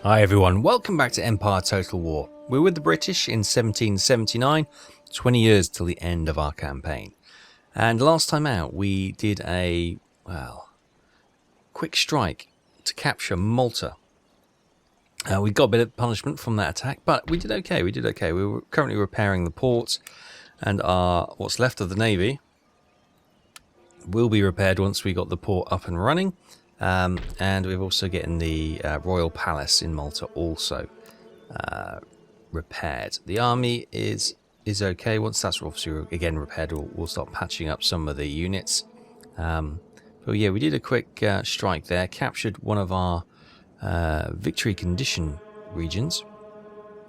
Hi everyone, welcome back to Empire Total War. We're with the British in 1779, 20 years till the end of our campaign. And last time out we did a, quick strike to capture Malta. We got a bit of punishment from that attack, but we did okay, We were currently repairing the port, and what's left of the navy will be repaired once we got the port up and running. And we've also getting the Royal Palace in Malta also repaired. The army is okay. Once that's obviously again repaired, we'll start patching up some of the units. But yeah, we did a quick strike there, captured one of our victory condition regions,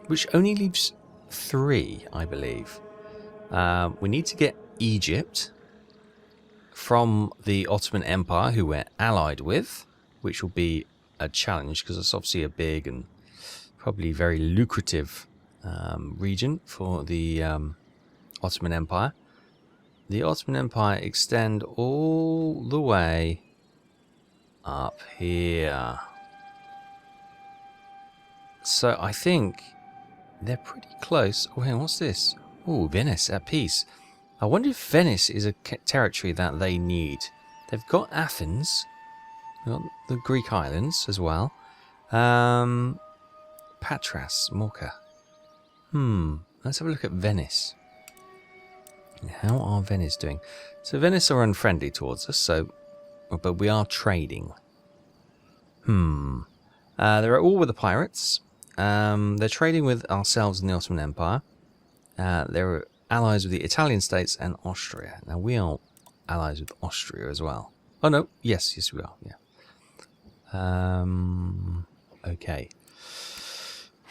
which only leaves 3, I believe. We need to get Egypt from the Ottoman Empire, who we're allied with, which will be a challenge because it's obviously a big and probably very lucrative region for the Ottoman Empire. The Ottoman Empire extend all the way up here. So I think they're pretty close. Oh, hang on, what's this? Oh, Venice at peace. I wonder if Venice is a territory that they need. They've got Athens, they've got the Greek islands as well. Patras, Mocha. Let's have a look at Venice. How are Venice doing? So Venice are unfriendly towards us, but we are trading. They're all with the pirates. They're trading with ourselves in the Ottoman Empire. They're allies with the Italian states and Austria. Now we are allies with Austria as well. Oh no, yes we are. Yeah. Okay.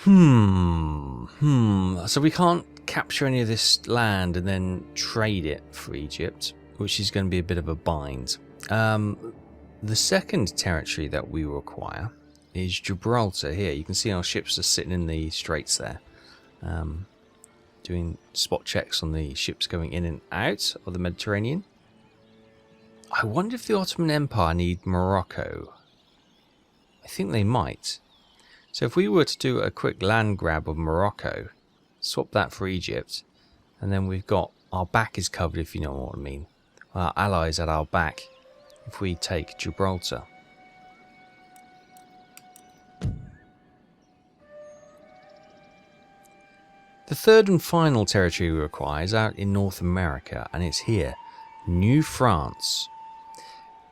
So we can't capture any of this land and then trade it for Egypt, which is going to be a bit of a bind. The second territory that we will acquire is Gibraltar. Here you can see our ships are sitting in the straits there. Doing spot checks on the ships going in and out of the Mediterranean. I wonder if the Ottoman Empire need Morocco. I think they might. So if we were to do a quick land grab of Morocco, swap that for Egypt, and then we've got our back is covered, if you know what I mean. Our allies at our back if we take Gibraltar. The third and final territory we require is out in North America, and it's here, New France.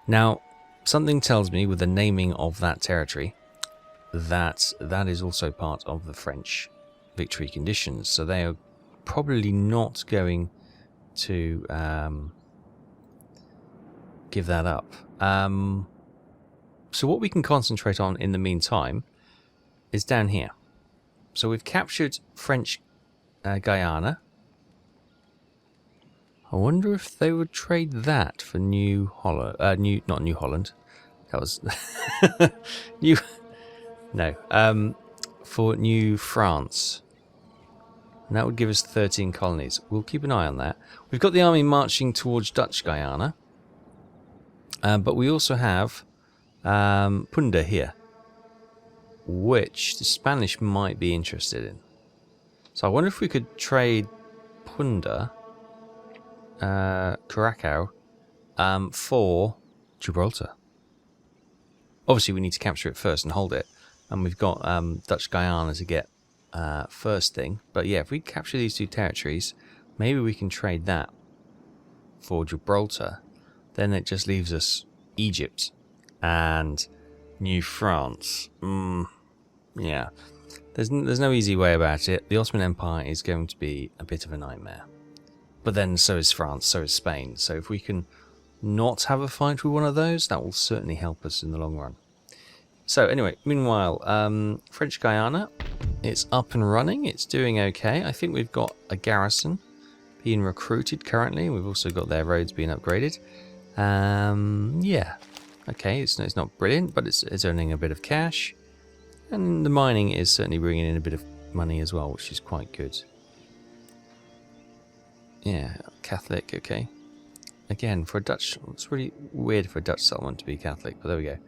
Now, something tells me with the naming of that territory that that is also part of the French victory conditions, so they are probably not going to give that up. So what we can concentrate on in the meantime is down here. So we've captured French Guyana. I wonder if they would trade that for New Holland. Not New Holland. That was for New France. And that would give us 13 colonies. We'll keep an eye on that. We've got the army marching towards Dutch Guyana, but we also have Punda here, which the Spanish might be interested in. So I wonder if we could trade Punda, Curacao, for Gibraltar. Obviously, we need to capture it first and hold it. And we've got Dutch Guyana to get first thing. But yeah, if we capture these two territories, maybe we can trade that for Gibraltar. Then it just leaves us Egypt and New France. Yeah. There's no easy way about it. The Ottoman Empire is going to be a bit of a nightmare. But then so is France, so is Spain. So if we can not have a fight with one of those, that will certainly help us in the long run. So anyway, meanwhile, French Guyana, it's up and running. It's doing okay. I think we've got a garrison being recruited currently. We've also got their roads being upgraded. Yeah. Okay, it's not brilliant, but it's earning a bit of cash. And the mining is certainly bringing in a bit of money as well, which is quite good. Yeah, Catholic, okay. Again, for a Dutch, it's really weird for a Dutch settlement to be Catholic, but there we go.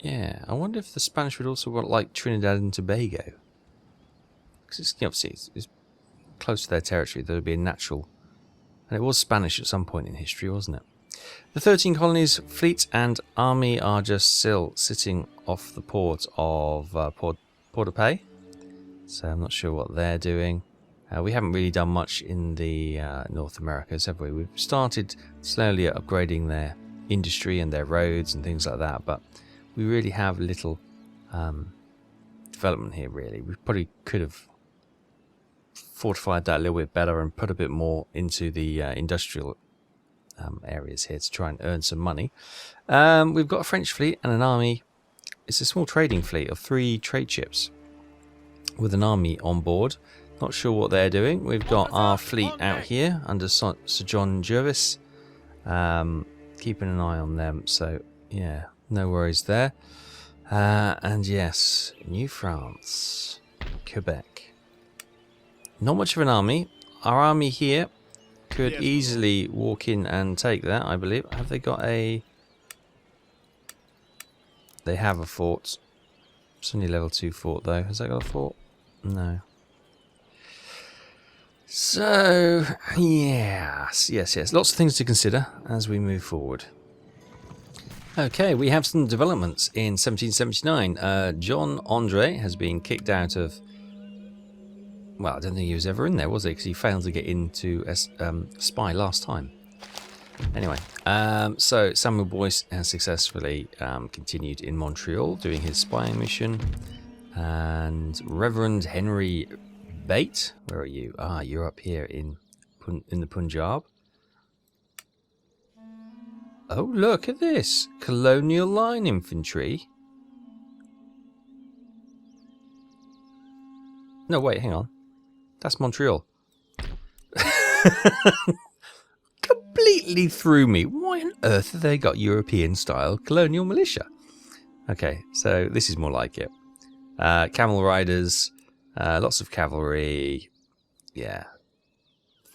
Yeah, I wonder if the Spanish would also want like Trinidad and Tobago. Because it's, obviously it's close to their territory. There would be a natural... And it was Spanish at some point in history, wasn't it? The 13 colonies, fleet and army are just still sitting off the port of Port-au-Paix. So I'm not sure what they're doing. We haven't really done much in the North Americas, have we? We've started slowly upgrading their industry and their roads and things like that, but we really have little development here, really. We probably could have fortified that a little bit better and put a bit more into the industrial areas here to try and earn some money. We've got a French fleet and an army. It's a small trading fleet of 3 trade ships with an army on board. Not sure what they're doing. We've got our fleet out here under Sir John Jervis. Keeping an eye on them. So, yeah, no worries there. And yes, New France, Quebec. Not much of an army. Our army here could easily walk in and take that, I believe. Have they got a... They have a fort. It's only level 2 fort, though. Has that got a fort? No. So, yes. Lots of things to consider as we move forward. Okay, we have some developments in 1779. John Andre has been kicked out of... Well, I don't think he was ever in there, was he? Because he failed to get into spy last time. Anyway, so Samuel Boyce has successfully continued in Montreal doing his spying mission. And Reverend Henry Bate, where are you? Ah, you're up here in the Punjab. Oh, look at this. Colonial line infantry. No, wait, hang on. That's Montreal. Completely threw me. Why on earth have they got European-style colonial militia? Okay, so this is more like it. Camel riders, lots of cavalry. Yeah.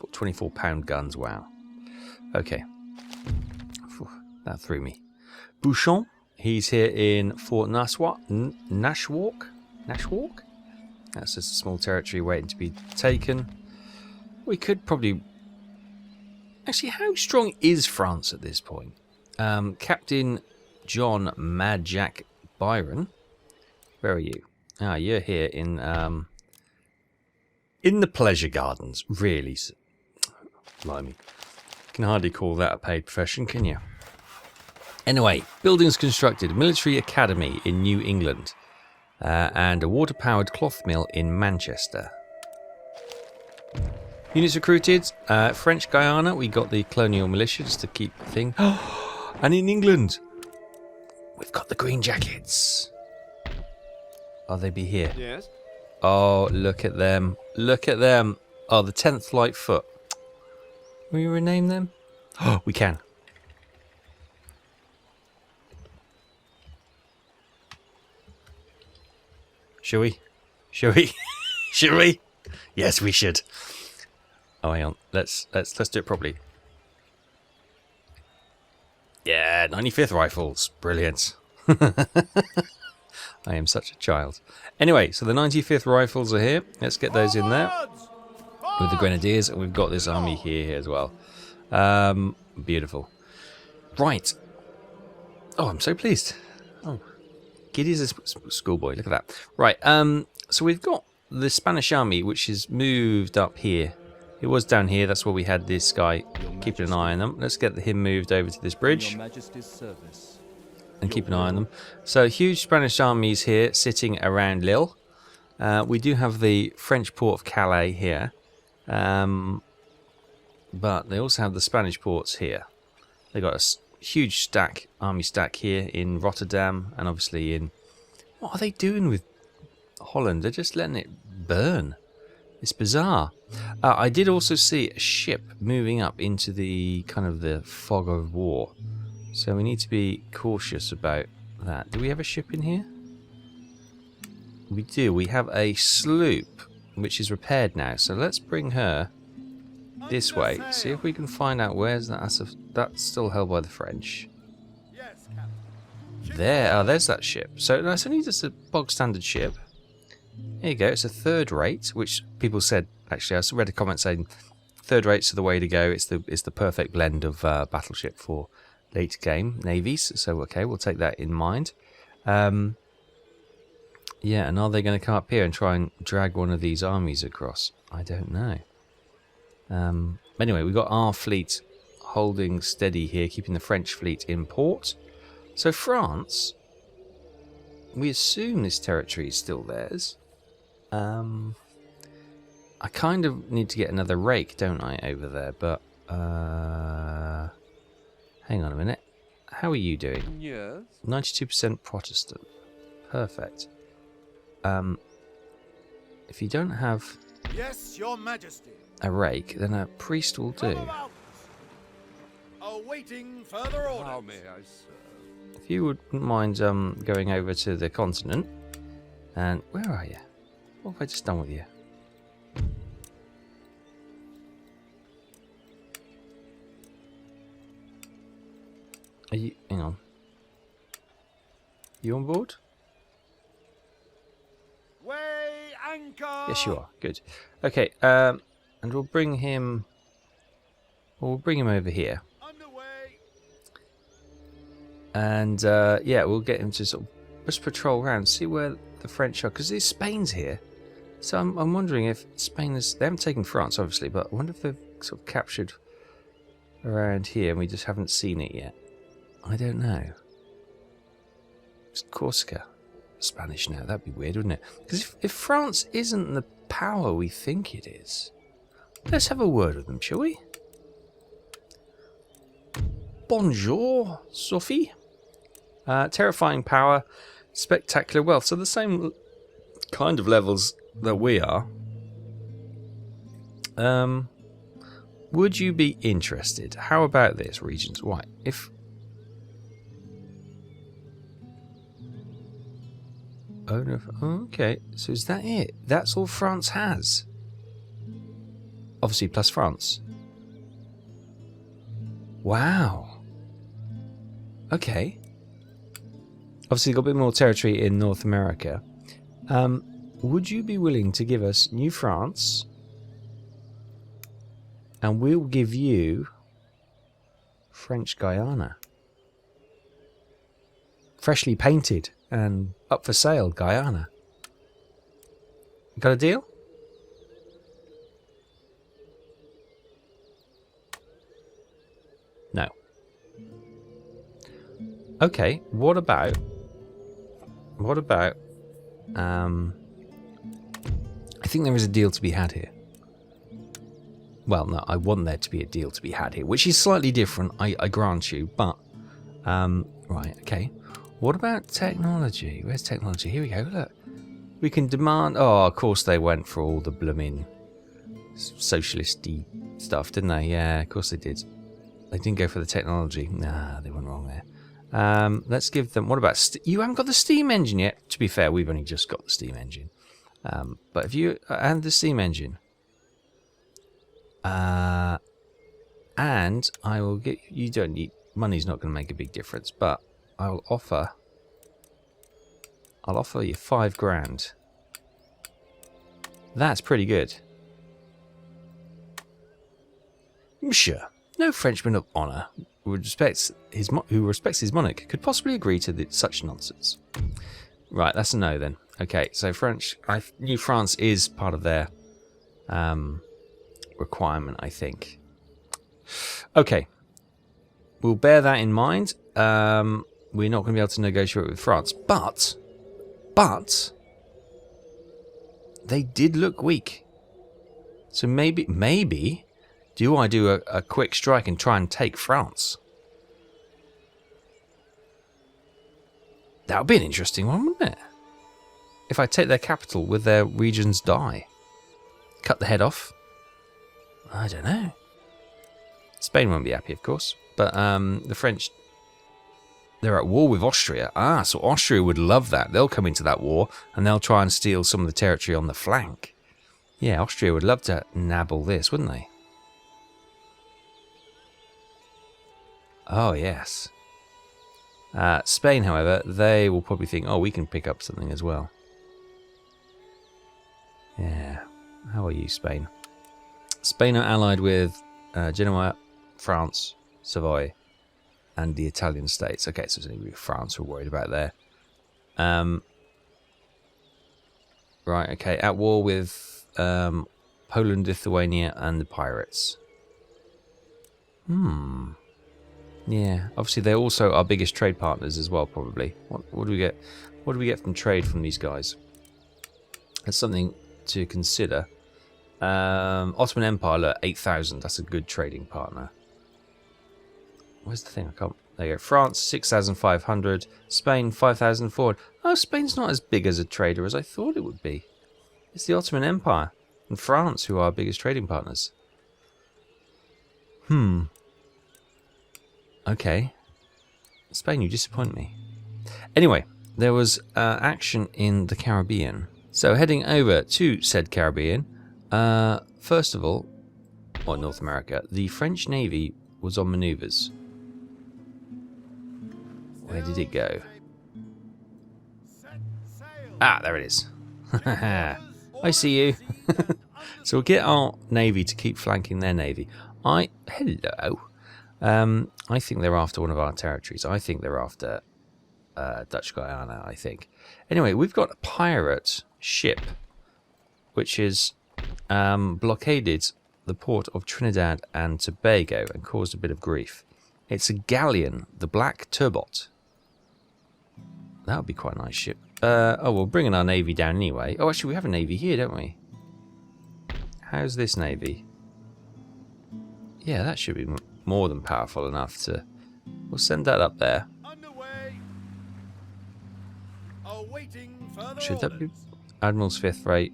24-pound guns, wow. Okay. That threw me. Bouchon, he's here in Fort Nashwauk. Nashwauk? That's just a small territory waiting to be taken. We could probably... Actually, how strong is France at this point? Captain John Mad Jack Byron. Where are you? Ah, you're here in the pleasure gardens. Really? Blimey. You can hardly call that a paid profession, can you? Anyway, buildings constructed. Military academy in New England. And a water-powered cloth mill in Manchester. Units recruited. French Guyana, we got the colonial militia just to keep the thing. And in England, we've got the green jackets. Oh, they be here? Yes. Oh, look at them. Look at them. Oh, the 10th Light Foot. Will you rename them? Oh, we can. Shall we? Shall we? Shall we? Yes, we should. Oh, hang on. Let's do it properly. Yeah, 95th Rifles. Brilliant. I am such a child. Anyway, so the 95th Rifles are here. Let's get those in there with the Grenadiers, and we've got this army here as well. Beautiful. Right. Oh, I'm so pleased. Oh, giddy as a schoolboy. Look at that. Right. So we've got the Spanish army, which is moved up here. It was down here. That's where we had this guy keeping an eye on them. Let's get him moved over to this bridge and keep an eye on them. So huge Spanish armies here sitting around Lille. We do have the French port of Calais here. But they also have the Spanish ports here. They got a huge army stack here in Rotterdam, and obviously in... What are they doing with Holland? They're just letting it burn. It's bizarre. I did also see a ship moving up into the kind of the fog of war. So we need to be cautious about that. Do we have a ship in here? We do. We have a sloop, which is repaired now. So let's bring her this way. See if we can find out where's that. That's still held by the French. Yes, Captain. there. Oh, there's that ship. So no, it's only just a bog standard ship. There you go. It's a third rate, which people said. Actually, I read a comment saying third rates are the way to go. It's the perfect blend of battleship for late game navies. So okay, we'll take that in mind. Yeah, and are they going to come up here and try and drag one of these armies across? I don't know. Anyway, we've got our fleet holding steady here, keeping the French fleet in port. So France, we assume this territory is still theirs. I kind of need to get another rake, don't I, over there? But hang on a minute. How are you doing? Yes. 92% Protestant. Perfect. If you don't have Yes, Your Majesty. a rake, then a priest will do. Awaiting further orders. How may I serve? If you wouldn't mind going over to the continent, and where are you? What have I just done with you? Are you? Hang on. You on board? Weigh anchor. Yes, you are. Good. Okay. And we'll bring him. We'll bring him over here. Underway. And yeah, we'll get him to sort of just patrol around, see where the French are, because Spain's here. So I'm wondering if Spain is. They haven't taken France, obviously, but I wonder if they've sort of captured around here and we just haven't seen it yet. I don't know. It's Corsica. Spanish now. That'd be weird, wouldn't it? Because if France isn't the power we think it is, let's have a word with them, shall we? Bonjour, Sophie. Terrifying power, spectacular wealth. So the same kind of levels that we are. Would you be interested? How about this, Regents White? If oh no, okay. So is that it? That's all France has. Obviously, plus France. Wow. Okay. Obviously, got a bit more territory in North America. Would you be willing to give us New France? And we'll give you French Guyana. Freshly painted and up for sale, Guyana. Got a deal? No. Okay, what about I think there is a deal to be had here. Well, no, I want there to be a deal to be had here, which is slightly different, I grant you, but right, okay. What about technology? Where's technology? Here we go, look. We can demand... Oh, of course they went for all the blooming socialist-y stuff, didn't they? Yeah, of course they did. They didn't go for the technology. Nah, they went wrong there. Let's give them... What about... You haven't got the steam engine yet. To be fair, we've only just got the steam engine. But if you... and the steam engine. And I will get... You don't need... Money's not going to make a big difference, but... I'll offer you 5 grand. That's pretty good. Monsieur, no Frenchman of honour who respects his monarch could possibly agree to such nonsense. Right, that's a no then. Okay, so New France is part of their requirement, I think. Okay, we'll bear that in mind. We're not going to be able to negotiate with France, but they did look weak. So maybe, do I do a quick strike and try and take France? That would be an interesting one, wouldn't it? If I take their capital, would their regions die? Cut the head off? I don't know. Spain won't be happy, of course, but the French... They're at war with Austria. Ah, so Austria would love that. They'll come into that war and they'll try and steal some of the territory on the flank. Yeah, Austria would love to nabble this, wouldn't they? Oh, yes. Spain, however, they will probably think, oh, we can pick up something as well. Yeah. How are you, Spain? Spain are allied with Genoa, France, Savoy, and the Italian states. Okay, so it's only France we're worried about there. Right, okay, at war with Poland, Lithuania, and the pirates. Yeah, obviously they're also our biggest trade partners as well, probably. What do we get? What do we get from trade from these guys? That's something to consider. Ottoman Empire, look, 8,000. That's a good trading partner. Where's the thing? I can't. There you go. France, 6,500. Spain, 5,400. Oh, Spain's not as big as a trader as I thought it would be. It's the Ottoman Empire and France who are our biggest trading partners. Okay. Spain, you disappoint me. Anyway, there was action in the Caribbean. So heading over to said Caribbean, first of all, or North America, the French Navy was on maneuvers. Where did it go? Ah, there it is. I see you. So we'll get our Navy to keep flanking their Navy. Hello. I think they're after one of our territories. I think they're after Dutch Guyana, I think. Anyway, we've got a pirate ship which is blockaded the port of Trinidad and Tobago and caused a bit of grief. It's a galleon, the Black Turbot. That would be quite a nice ship. Oh, we're bringing our navy down anyway. Oh, actually, we have a navy here, don't we? How's this navy? Yeah, that should be more than powerful enough to... We'll send that up there. Underway. Awaiting further Should that be orders. Admiral's 5th rate,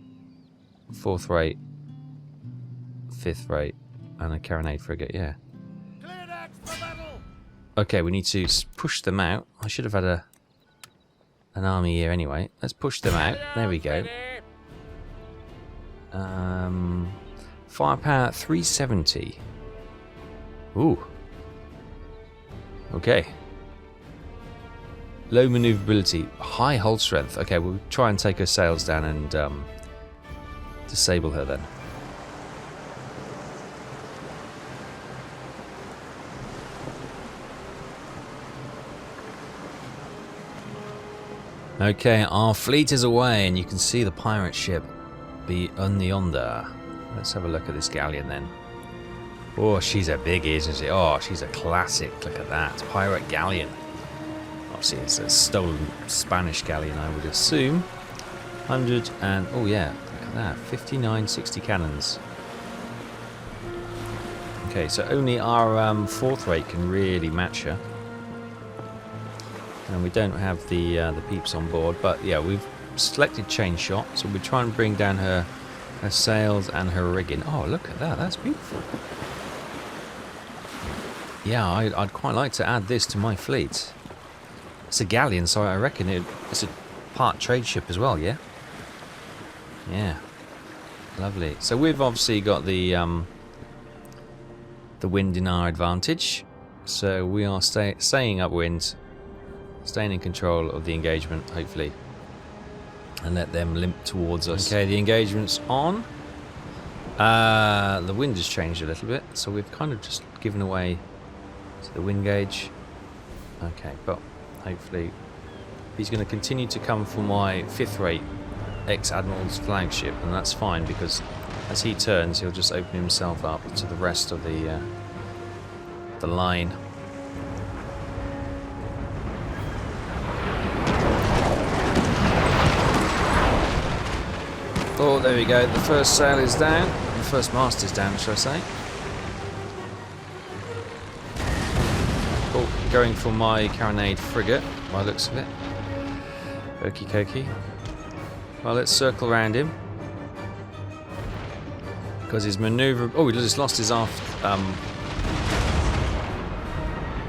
4th rate, 5th rate, and a carronade frigate, yeah. Clear decks for battle. Okay, we need to push them out. I should have had an army here anyway. Let's push them out. There we go. Firepower 370. Ooh. Okay. Low maneuverability, high hull strength. Okay, we'll try and take her sails down and disable her then. Okay, our fleet is away, and you can see the pirate ship be on yonder. Let's have a look at this galleon then. Oh, she's a biggie, isn't she? Oh, she's a classic. Look at that. Pirate galleon. Obviously, it's a stolen Spanish galleon, I would assume. 100 and... Oh, yeah. Look at that. 59, 60 cannons. Okay, so only our 4th rate can really match her. And we don't have the peeps on board. But, yeah, we've selected chain shot. So we're trying to bring down her sails and her rigging. Oh, look at that. That's beautiful. Yeah, I'd quite like to add this to my fleet. It's a galleon, so I reckon it's a part trade ship as well, yeah? Yeah. Lovely. So we've obviously got the wind in our advantage. So we are staying upwind, staying in control of the engagement, hopefully. And let them limp towards us. Okay, the engagement's on. The wind has changed a little bit, so we've kind of just given away to the wind gauge. Okay, but hopefully he's going to continue to come for my 5th rate ex-admiral's flagship, and that's fine because as he turns, he'll just open himself up to the rest of the line. Oh, there we go. The first sail is down. The first mast is down, shall I say. Oh, going for my carronade frigate, by the looks of it. Okie dokie. Well, let's circle around him. Because his manoeuvre... Oh, we just lost his aft...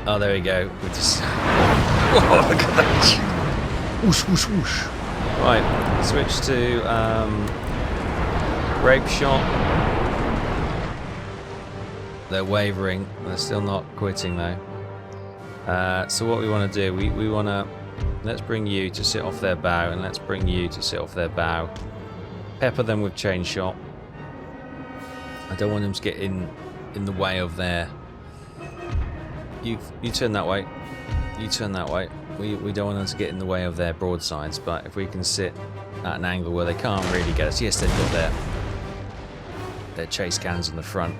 Oh, there we go. We just... Oh, look at that. Whoosh, whoosh, whoosh. Right, switch to grape shot. They're wavering. They're still not quitting though. So what we want to do, we want to... Let's bring you to sit off their bow, and let's bring you to sit off their bow. Pepper them with chain shot. I don't want them to get in the way of their... You turn that way. You turn that way. We don't want them to get in the way of their broadsides, but if we can sit at an angle where they can't really get us. Yes, they've got their chase cannons in the front.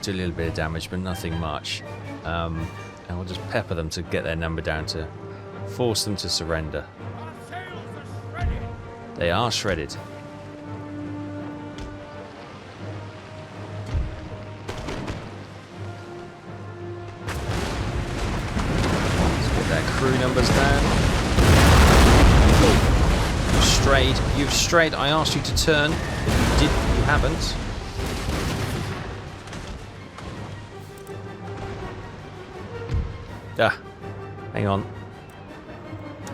Do a little bit of damage, but nothing much. And we'll just pepper them to get their number down, to force them to surrender. Our sails are shredded. They are shredded. Crew numbers down. You've strayed. I asked you to turn. You haven't. Hang on.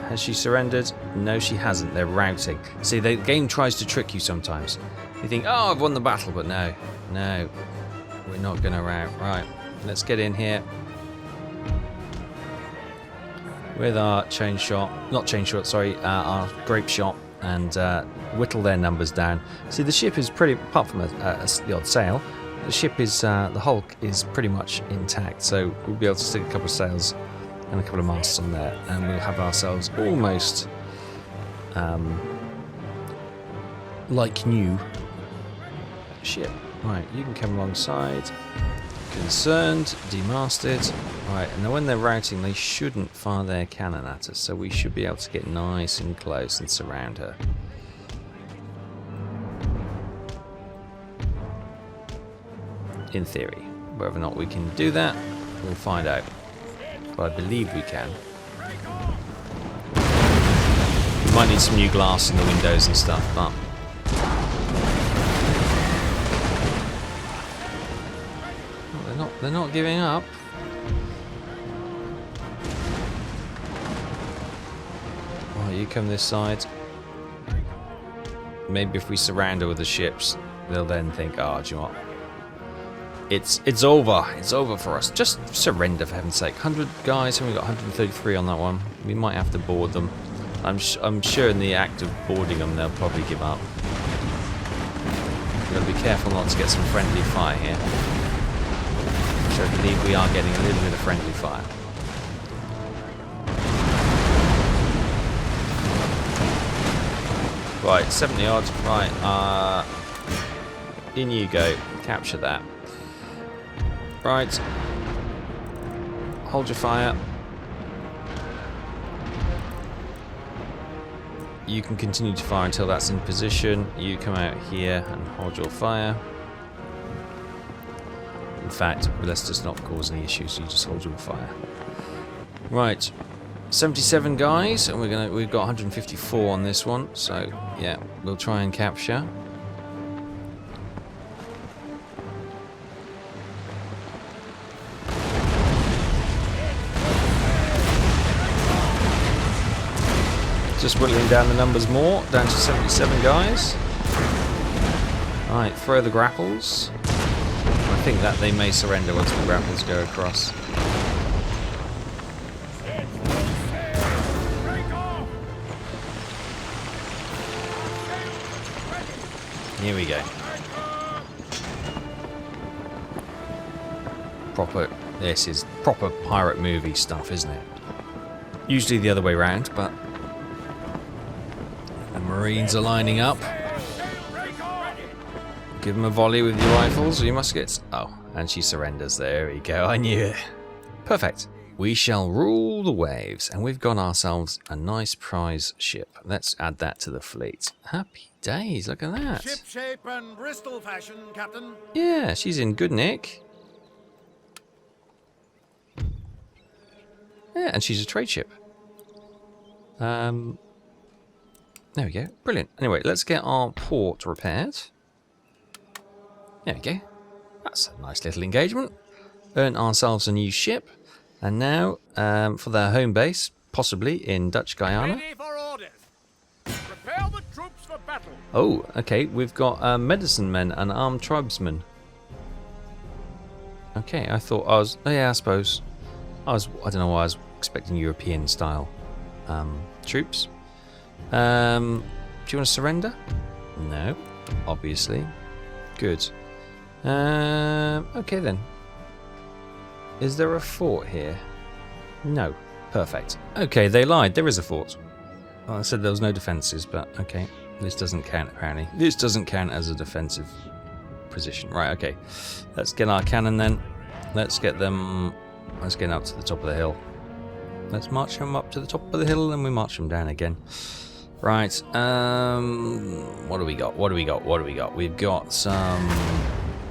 Has she surrendered? No, she hasn't. They're routing. See, the game tries to trick you sometimes. You think, oh, I've won the battle, but no, we're not going to rout. Right, let's get in here. With our chain shot, our grape shot, and whittle their numbers down. See, the ship is pretty, apart from the odd sail, the ship is, the hulk is pretty much intact, so we'll be able to stick a couple of sails and a couple of masts on there, and we'll have ourselves almost like new ship. Right, you can come alongside. Concerned, demasted. Right, and then when they're routing, they shouldn't fire their cannon at us, so we should be able to get nice and close and surround her. In theory. Whether or not we can do that, we'll find out. But I believe we can. We might need some new glass in the windows and stuff, but... They're not giving up. Oh, you come this side. Maybe if we surround her with the ships, they'll then think, oh, do you know what? It's over. It's over for us. Just surrender, for heaven's sake. 100 guys, and we've got 133 on that one. We might have to board them. I'm sure in the act of boarding them, they'll probably give up. We've got to be careful not to get some friendly fire here. I believe we are getting a little bit of friendly fire. Right, 70 odds. Right, in you go. Capture that. Right. Hold your fire. You can continue to fire until that's in position. You come out here and hold your fire. In fact, let's just not cause any issues. You just hold your fire. Right, 77 guys, and we've got 154 on this one. So yeah, we'll try and capture. Just whittling down the numbers more, down to 77 guys. Right, throw the grapples. I think that they may surrender once the grapples go across. Here we go. This is proper pirate movie stuff, isn't it? Usually the other way around, but the Marines are lining up. Give them a volley with your rifles, or you must get... Oh, and she surrenders. There we go, I knew it. Perfect. We shall rule the waves, and we've got ourselves a nice prize ship. Let's add that to the fleet. Happy days, look at that. Ship shape and Bristol fashion, Captain. Yeah, she's in good nick. Yeah, and she's a trade ship. There we go, brilliant. Anyway, let's get our port repaired. There we go. That's a nice little engagement. Earn ourselves a new ship. And now, for their home base, possibly in Dutch Guyana. Ready for orders. Prepare the troops for battle. Oh, okay. We've got medicine men and armed tribesmen. Okay, I thought I was... Oh, yeah, I suppose. I don't know why I was expecting European style troops. Do you want to surrender? No, obviously. Good. Okay then. Is there a fort here? No. Perfect. Okay, they lied. There is a fort. Well, I said there was no defences, but okay. This doesn't count, apparently. This doesn't count as a defensive position. Right, okay. Let's get our cannon then. Let's get them... Let's get up to the top of the hill. Let's march them up to the top of the hill and we march them down again. Right, what do we got? What do we got? What do we got? We've got some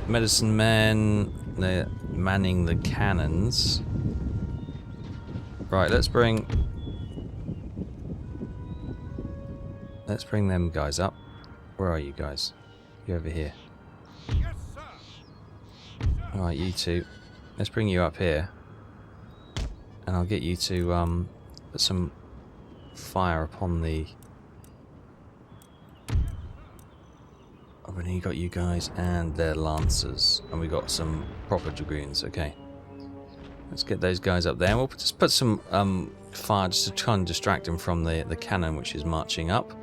medicine men. They're manning the cannons. Right, let's bring them guys up. Where are you guys? You over here. Yes, sir. Alright, you two. Let's bring you up here. And I'll get you to put some fire upon the... Oh, and you got you guys and their lancers. And we got some proper dragoons, okay. Let's get those guys up there. We'll just put some fire just to try and distract them from the cannon which is marching up.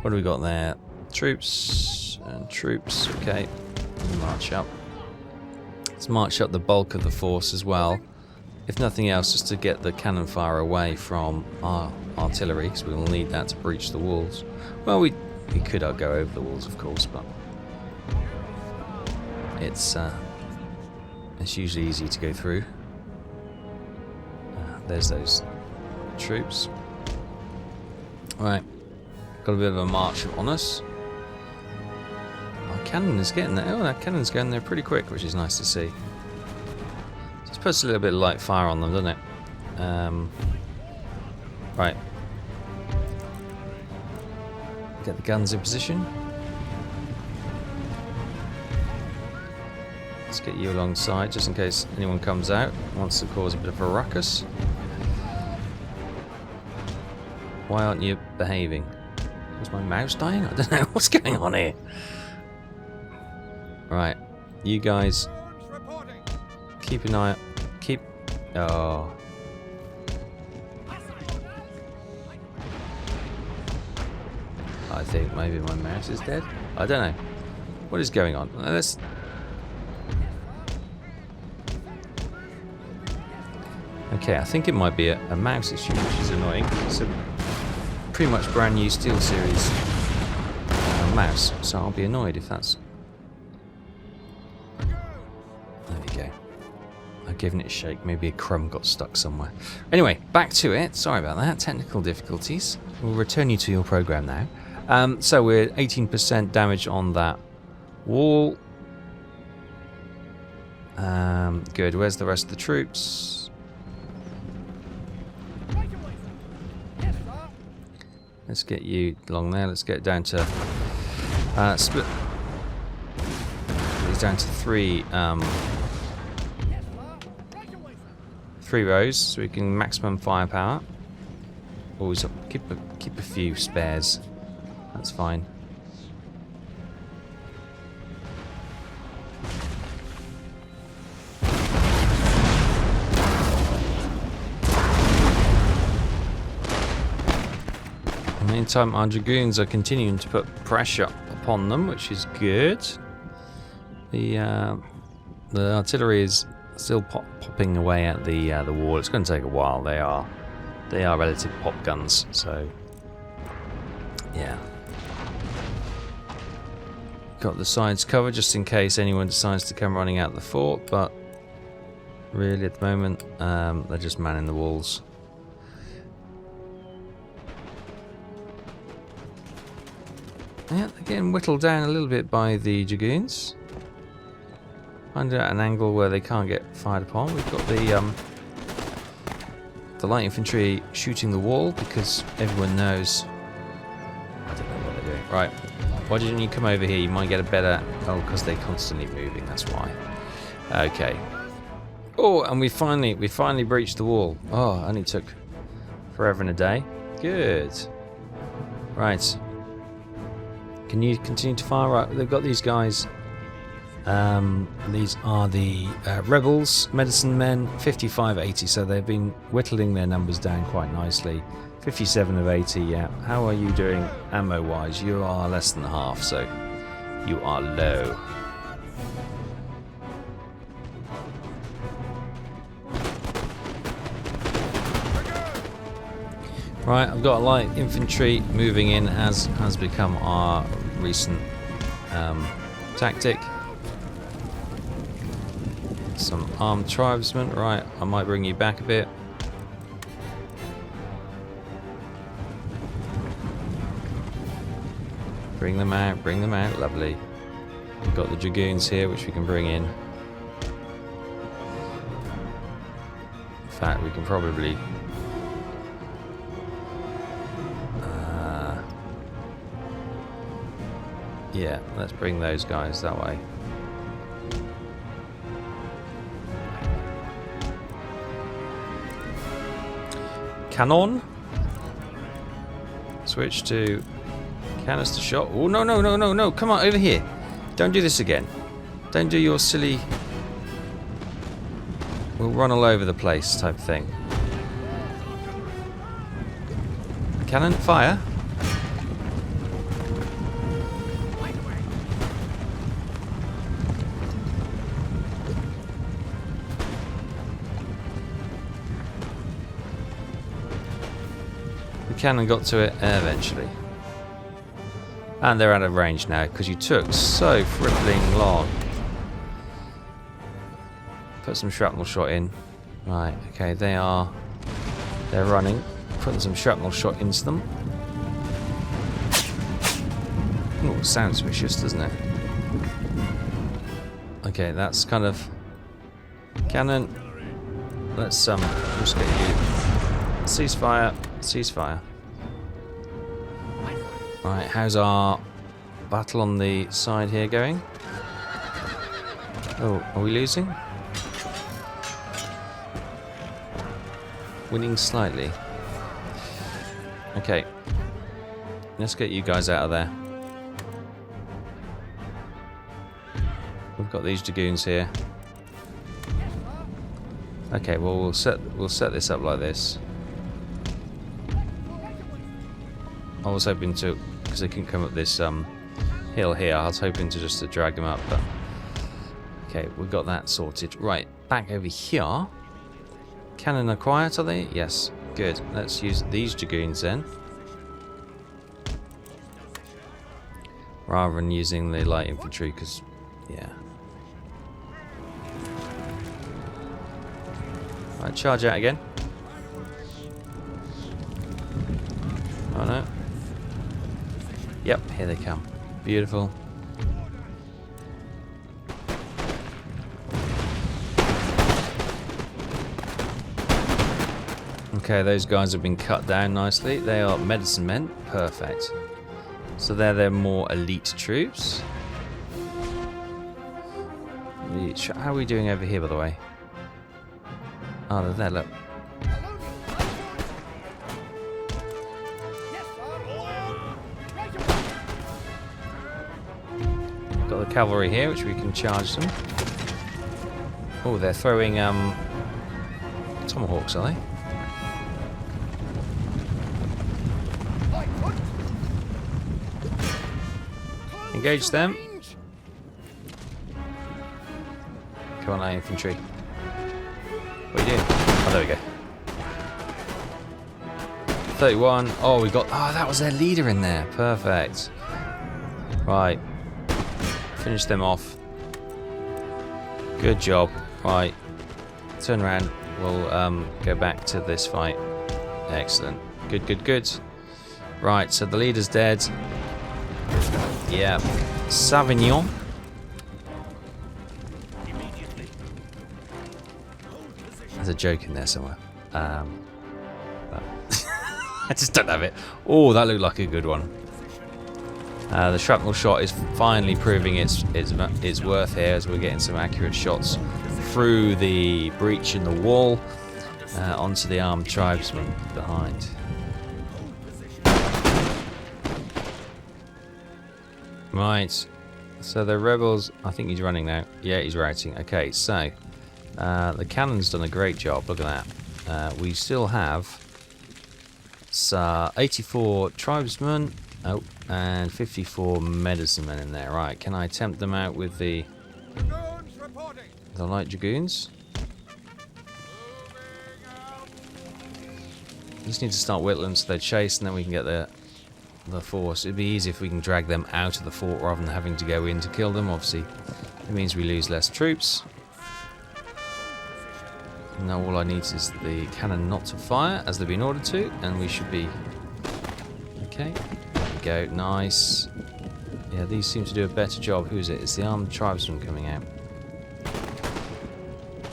What do we got there? Troops and troops, okay. March up. Let's march up the bulk of the force as well. If nothing else, just to get the cannon fire away from our artillery, because we will need that to breach the walls. Well, we could go over the walls, of course, but it's usually easy to go through. There's those troops. Right, got a bit of a march on us. Our cannon is getting there. Oh, that cannon's going there pretty quick, which is nice to see. Just puts a little bit of light fire on them, doesn't it? Right. Get the guns in position. Let's get you alongside, just in case anyone comes out and wants to cause a bit of a ruckus. Why aren't you behaving? Is my mouse dying? I don't know. What's going on here? Right. You guys keep an eye out. Keep... Oh. I think maybe my mouse is dead. I don't know. What is going on? Let's... Okay, I think it might be a mouse issue, which is annoying. It's a pretty much brand new SteelSeries mouse, so I'll be annoyed if that's... There we go. I've given it a shake. Maybe a crumb got stuck somewhere. Anyway, back to it. Sorry about that. Technical difficulties. We'll return you to your program now. So we're 18% damage on that wall. Good. Where's the rest of the troops? Let's get you along there. Let's get down to split. It's down to three rows, so we can maximum firepower. Always keep a few spares. That's fine. Meantime, our dragoons are continuing to put pressure upon them, which is good. The artillery is still popping away at the wall. It's going to take a while. They are relative pop guns, so yeah. Got the sides covered just in case anyone decides to come running out the fort, but really at the moment they're just manning the walls. Yeah, they're getting whittled down a little bit by the dragoons. Find out an angle where they can't get fired upon. We've got the light infantry shooting the wall because everyone knows. I don't know what they're doing. Right, why didn't you come over here? You might get a better. Oh, because they're constantly moving. That's why. Okay. Oh, and we finally breached the wall. Oh, only took forever and a day. Good. Right. Can you continue to fire? Right, they've got these guys These are the rebels, medicine men, 55-80, so they've been whittling their numbers down quite nicely. 57 of 80, yeah. How are you doing ammo-wise? You are less than half, so you are low. Right, I've got light infantry moving in, as has become our recent tactic. Some armed tribesmen. Right, I might bring you back a bit. Bring them out, lovely. We've got the dragoons here, which we can bring in. In fact, we can probably... yeah, let's bring those guys that way. Cannon. Switch to canister shot. Oh, no, no, no, no, no. Come on, over here. Don't do this again. Don't do your silly... we'll run all over the place type thing. Cannon, fire. Cannon got to it eventually, and they're out of range now because you took so frippling long. Put some shrapnel shot in. Right, okay, they're running. Putting some shrapnel shot into them. Oh, sounds vicious, doesn't it? Okay, that's kind of cannon. Let's just get you. Ceasefire. Ceasefire. Right, how's our battle on the side here going? Oh, are we losing? Winning slightly. Okay. Let's get you guys out of there. We've got these dragoons here. Okay, well we'll set this up like this. I was hoping to, because they couldn't come up this hill here, I was hoping to just drag them up, but okay, we've got that sorted. Right, back over here. Cannon are quiet, are they? Yes, good. Let's use these dragoons then, rather than using the light infantry, because, yeah. Right, charge out again. Oh no. Yep, here they come. Beautiful. Okay, those guys have been cut down nicely. They are medicine men. Perfect. So they're their more elite troops. How are we doing over here, by the way? Oh, they're there, look. Got the cavalry here, which we can charge them. Oh, they're throwing tomahawks, are they? Engage them. Come on, light infantry. What are you doing? Oh, there we go. 31. Oh, we got... oh, that was their leader in there. Perfect. Right. Finish them off. Good job. Right. Turn around. We'll go back to this fight. Excellent. Good, good, good. Right, so the leader's dead. Yeah. Savignon. There's a joke in there somewhere. I just don't have it. Oh, that looked like a good one. The shrapnel shot is finally proving its worth here, as we're getting some accurate shots through the breach in the wall onto the armed tribesmen behind. Right. So the rebels, I think he's running now. Yeah, he's routing. Okay, so the cannon's done a great job. Look at that. We still have 84 tribesmen. Oh, and 54 medicine men in there. Right, can I tempt them out with the Dragoons reporting. light dragoons? Just need to start whittling so they chase, and then we can get the force. It'd be easy if we can drag them out of the fort rather than having to go in to kill them. Obviously, it means we lose less troops. Now all I need is the cannon not to fire as they've been ordered to, and we should be okay. There we go, nice. Yeah, these seem to do a better job. Who is it? It's the armed tribesmen coming out.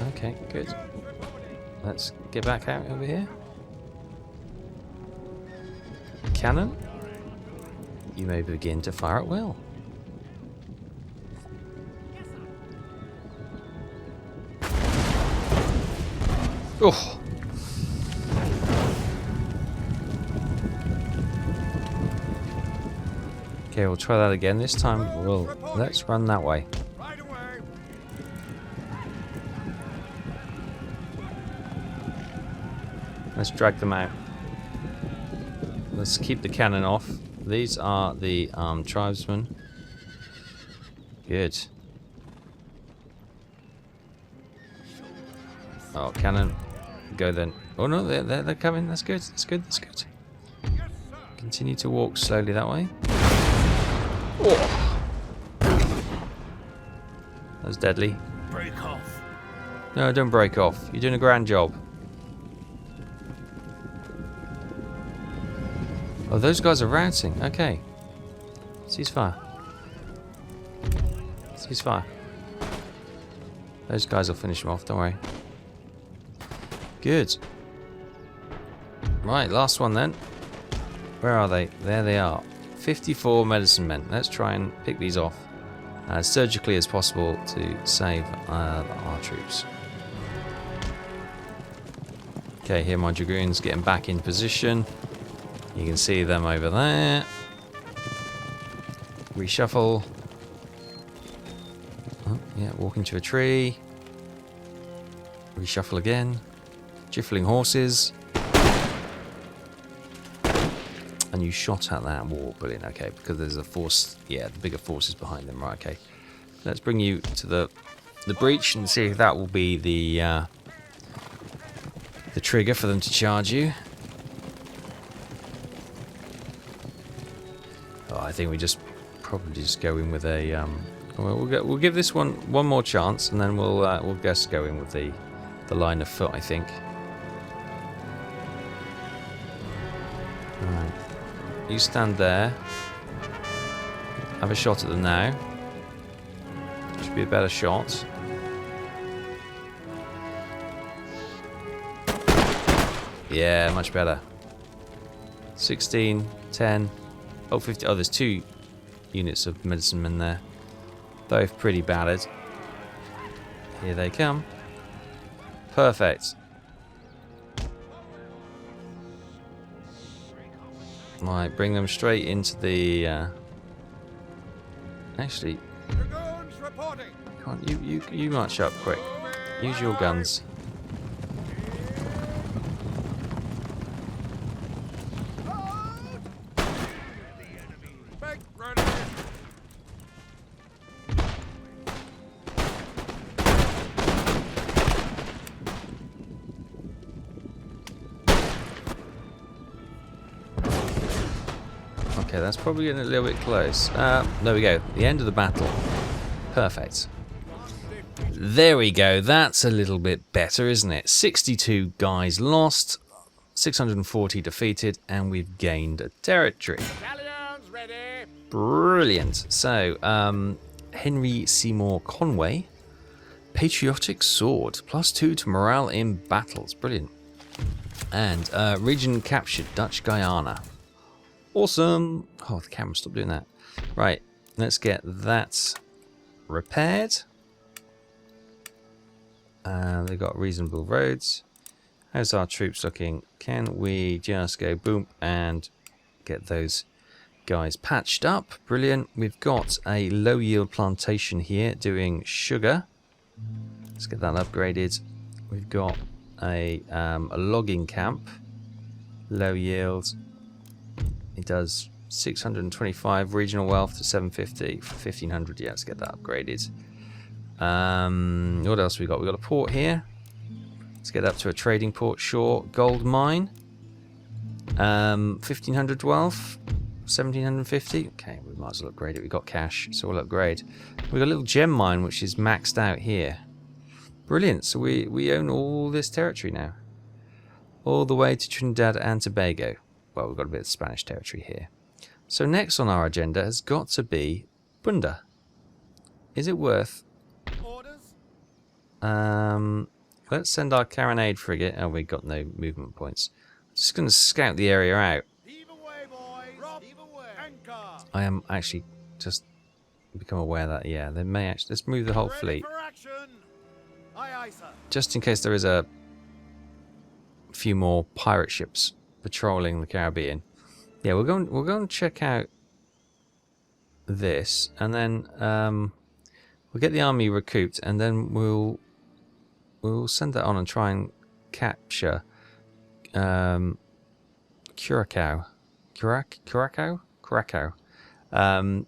Okay, good. Let's get back out over here. Cannon, you may begin to fire at will. Oh. Okay, we'll try that again. This time, let's run that way. Right away. Let's drag them out. Let's keep the cannon off. These are the tribesmen. Good. Oh, cannon. Go then. Oh no, they're coming. That's good. That's good. That's good. Continue to walk slowly that way. Oh. That's deadly. Break off. No, don't break off. You're doing a grand job. Oh, those guys are routing. Okay. Ceasefire. Ceasefire. Those guys will finish them off, don't worry. Good. Right, last one then. Where are they? There they are. 54 medicine men. Let's try and pick these off as surgically as possible to save our troops. Okay, here my dragoons getting back in position. You can see them over there. Reshuffle. Oh, yeah, walk into a tree. Reshuffle again. Jiffling horses. And you shot at that wall. Brilliant, okay, because there's a force. Yeah, the bigger force is behind them. Right, okay. Let's bring you to the breach and see if that will be the trigger for them to charge you. Oh, I think we probably just go in with a. We'll give this one more chance, and then we'll just go in with the line of foot. I think. Right. You stand there. Have a shot at them now. Should be a better shot. Yeah, much better. 16, 10. Oh, 50. Oh, there's 2 units of medicine men there. Both pretty battered. Here they come. Perfect. Right, bring them straight into the. Actually, Dragoons reporting. come on, you march up quick. Use your guns. Make ready. Okay, that's probably getting a little bit close. There we go. The end of the battle. Perfect. There we go. That's a little bit better, isn't it? 62 guys lost, 640 defeated, and we've gained a territory. Battalions ready. Brilliant. So, Henry Seymour Conway, patriotic sword, +2 to morale in battles. Brilliant. And region captured, Dutch Guyana. Awesome. Oh, the camera, stop doing that. Right, let's get that repaired. They've got reasonable roads. How's our troops looking? Can we just go boom and get those guys patched up. Brilliant. We've got a low yield plantation here doing sugar. Let's get that upgraded. We've got a logging camp. Low yield. It does 625 regional wealth to 750 for 1500. Yeah, let's get that upgraded. What else we got? We got a port here. Let's get up to a trading port. Sure. Gold mine. 1500 wealth. 1750. Okay, we might as well upgrade it. We got cash, so we'll upgrade. We got a little gem mine which is maxed out here. Brilliant. So we own all this territory now, all the way to Trinidad and Tobago. Well, we've got a bit of Spanish territory here. So next on our agenda has got to be Bunda. Is it worth? Orders? Let's send our carronade frigate. Oh, we got no movement points. Just going to scout the area out. Heave away, boys. Drop. Heave away. Anchor. I am actually just become aware that, yeah, they may actually... Let's move the whole Ready fleet. for action. Aye, aye, sir. Just in case there is a few more pirate ships patrolling the Caribbean. Yeah, we'll go and check out this, and then we'll get the army recouped, and then we'll send that on and try and capture Curacao, and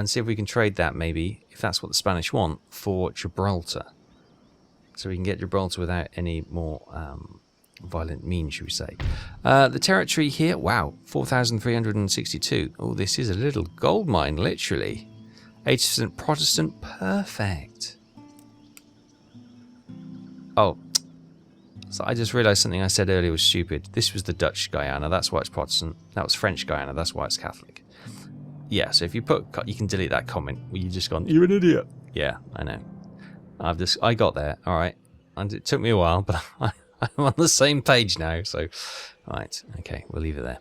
see if we can trade that, maybe, if that's what the Spanish want, for Gibraltar. So we can get Gibraltar without any more violent means, should we say. The territory here, wow, 4,362. Oh, this is a little gold mine, literally. 80% Protestant, perfect. Oh, so I just realised something I said earlier was stupid. This was the Dutch Guyana, that's why it's Protestant. That was French Guyana, that's why it's Catholic. Yeah, so if you you can delete that comment where you just gone, you're an idiot. Yeah, I know. I got there, alright. And it took me a while, but I'm on the same page now, so... Right, okay, we'll leave it there.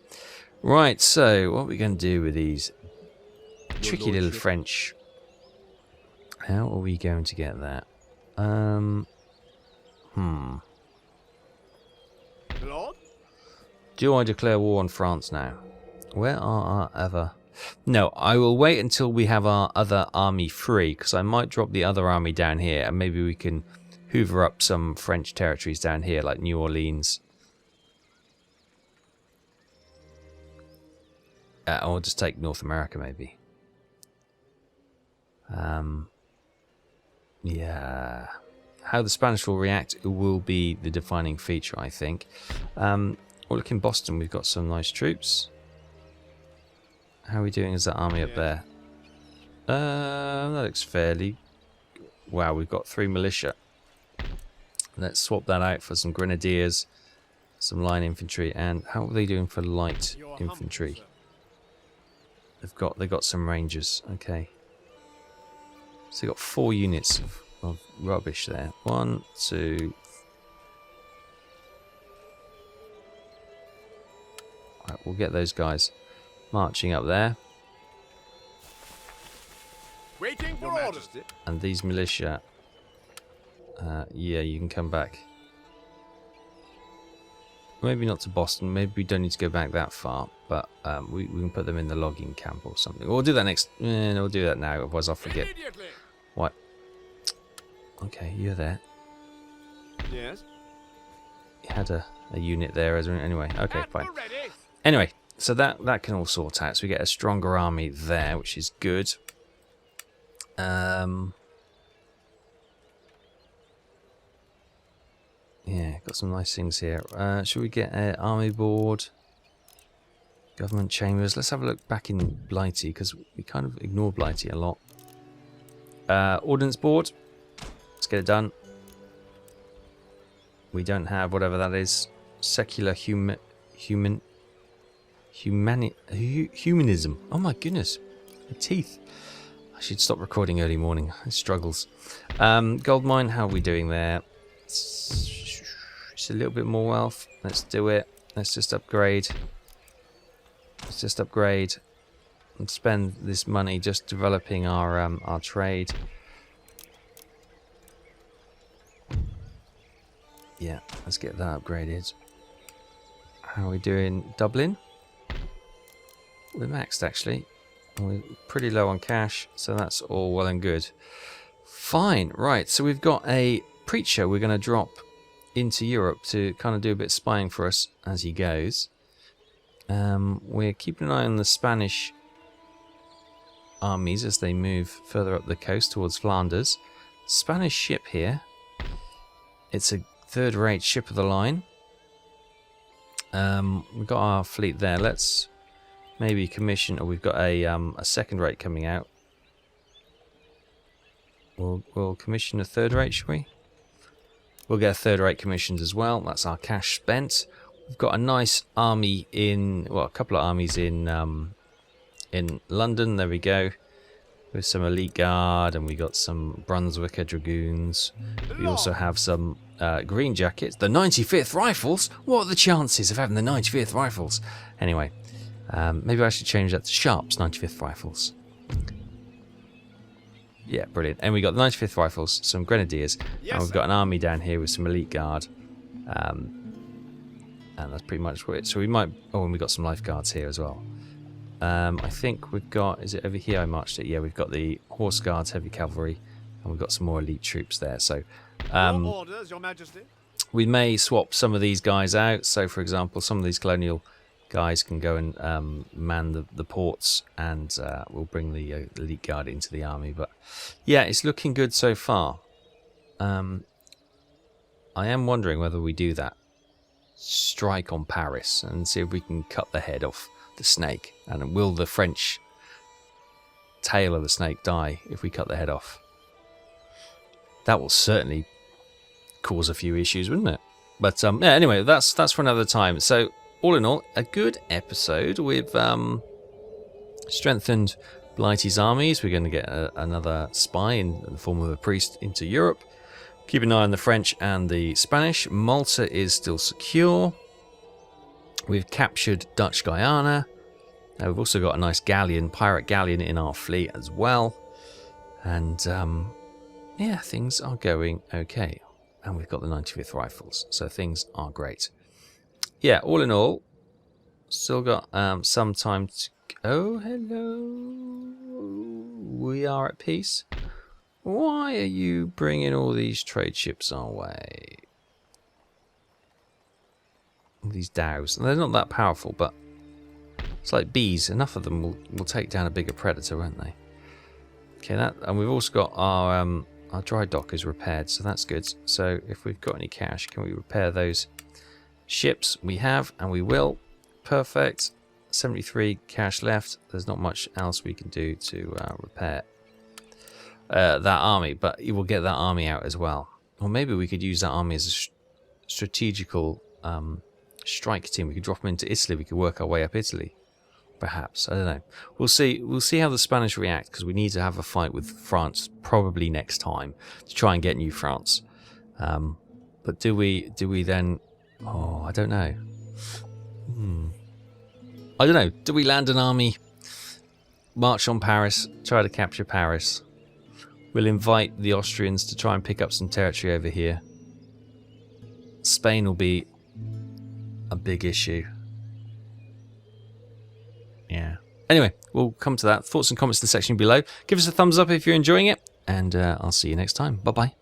Right, so what are we going to do with these tricky little French? How are we going to get that? Lord? Do I declare war on France now? Where are our other... No, I will wait until we have our other army free, because I might drop the other army down here, and maybe we can hoover up some French territories down here, like New Orleans. Or just take North America, maybe. Yeah. How the Spanish will react will be the defining feature, I think. Well, look, in Boston, we've got some nice troops. How are we doing as that army up there? That looks fairly... Wow, we've got 3 militia. Let's swap that out for some grenadiers, some line infantry, and how are they doing for light infantry? They've got some rangers. Okay. So they've got 4 units of rubbish there. 1, 2. Right, we'll get those guys marching up there. Waiting for orders. And these militia, yeah, you can come back. Maybe not to Boston. Maybe we don't need to go back that far. But we can put them in the logging camp or something. We'll do that next. No, we'll do that now. Otherwise, I'll forget. What? Okay, you're there. Yes. You had a unit there. Anyway, okay, fine. Anyway, so that can all sort out. So we get a stronger army there, which is good. Yeah, got some nice things here. Should we get an army board? Government chambers. Let's have a look back in Blighty, because we kind of ignore Blighty a lot. Ordnance board. Let's get it done. We don't have whatever that is. Secular humanism. Oh my goodness. My teeth. I should stop recording early morning. It struggles. Gold mine, how are we doing there? It's a little bit more wealth. Let's do it. Let's just upgrade. Let's just upgrade and spend this money just developing our trade. Yeah, let's get that upgraded. How are we doing? Dublin? we're maxed actually. We're pretty low on cash, so that's all well and good. Fine, right, so we've got a preacher we're going to drop into Europe to kind of do a bit of spying for us as he goes. We're keeping an eye on the Spanish armies as they move further up the coast towards Flanders. Spanish ship here. It's a third-rate ship of the line. We've got our fleet there. Let's maybe commission, or we've got a second rate coming out. We'll commission a third rate, shall we? We'll get a third rate commissioned as well. That's our cash spent. We've got a nice army in, well, a couple of armies in London. There we go. With some elite guard, and we got some Brunswicker dragoons. We also have some green jackets. The 95th Rifles. What are the chances of having the 95th Rifles? Anyway, maybe I should change that to Sharp's 95th Rifles. Yeah, brilliant. And we got the 95th Rifles, some Grenadiers, and we've got an army down here with some elite guard. And that's pretty much it. So we might... Oh, and we got some lifeguards here as well. I think we've got... Is it over here I marched it? Yeah, we've got the Horse Guards, Heavy Cavalry, and we've got some more elite troops there. So orders, Your Majesty. we may swap some of these guys out. So, for example, some of these colonial guys can go and man the ports, and we'll bring the elite guard into the army. But yeah, it's looking good so far. I am wondering whether we do that strike on Paris and see if we can cut the head off the snake, and will the French tail of the snake die if we cut the head off? That will certainly cause a few issues, wouldn't it? But yeah, anyway, that's for another time. So all in all, a good episode. We've strengthened Blighty's armies. We're going to get another spy in the form of a priest into Europe. Keep an eye on the French and the Spanish. Malta is still secure. We've captured Dutch Guyana. We've also got a nice galleon, pirate galleon in our fleet as well. And yeah, things are going okay. And we've got the 95th Rifles, so things are great. Yeah, all in all, still got some time to... Oh, hello. We are at peace. Why are you bringing all these trade ships our way? These dhows. They're not that powerful, but it's like bees. Enough of them will take down a bigger predator, won't they? Okay, and we've also got our dry dock is repaired, so that's good. So if we've got any cash, can we repair those ships? We have, and we will. Perfect. 73 cash left. There's not much else we can do to repair that army, but you will get that army out as well. Or maybe we could use that army as a strategical strike team. We could drop them into Italy. We could work our way up Italy, perhaps. I don't know. We'll see. We'll see how the Spanish react, because we need to have a fight with France probably next time to try and get New France. But do we then? Oh, I don't know. I don't know. Do we land an army, march on Paris, try to capture Paris? We'll invite the Austrians to try and pick up some territory over here. Spain will be a big issue. Yeah. Anyway, we'll come to that. Thoughts and comments in the section below. Give us a thumbs up if you're enjoying it, and I'll see you next time. Bye-bye.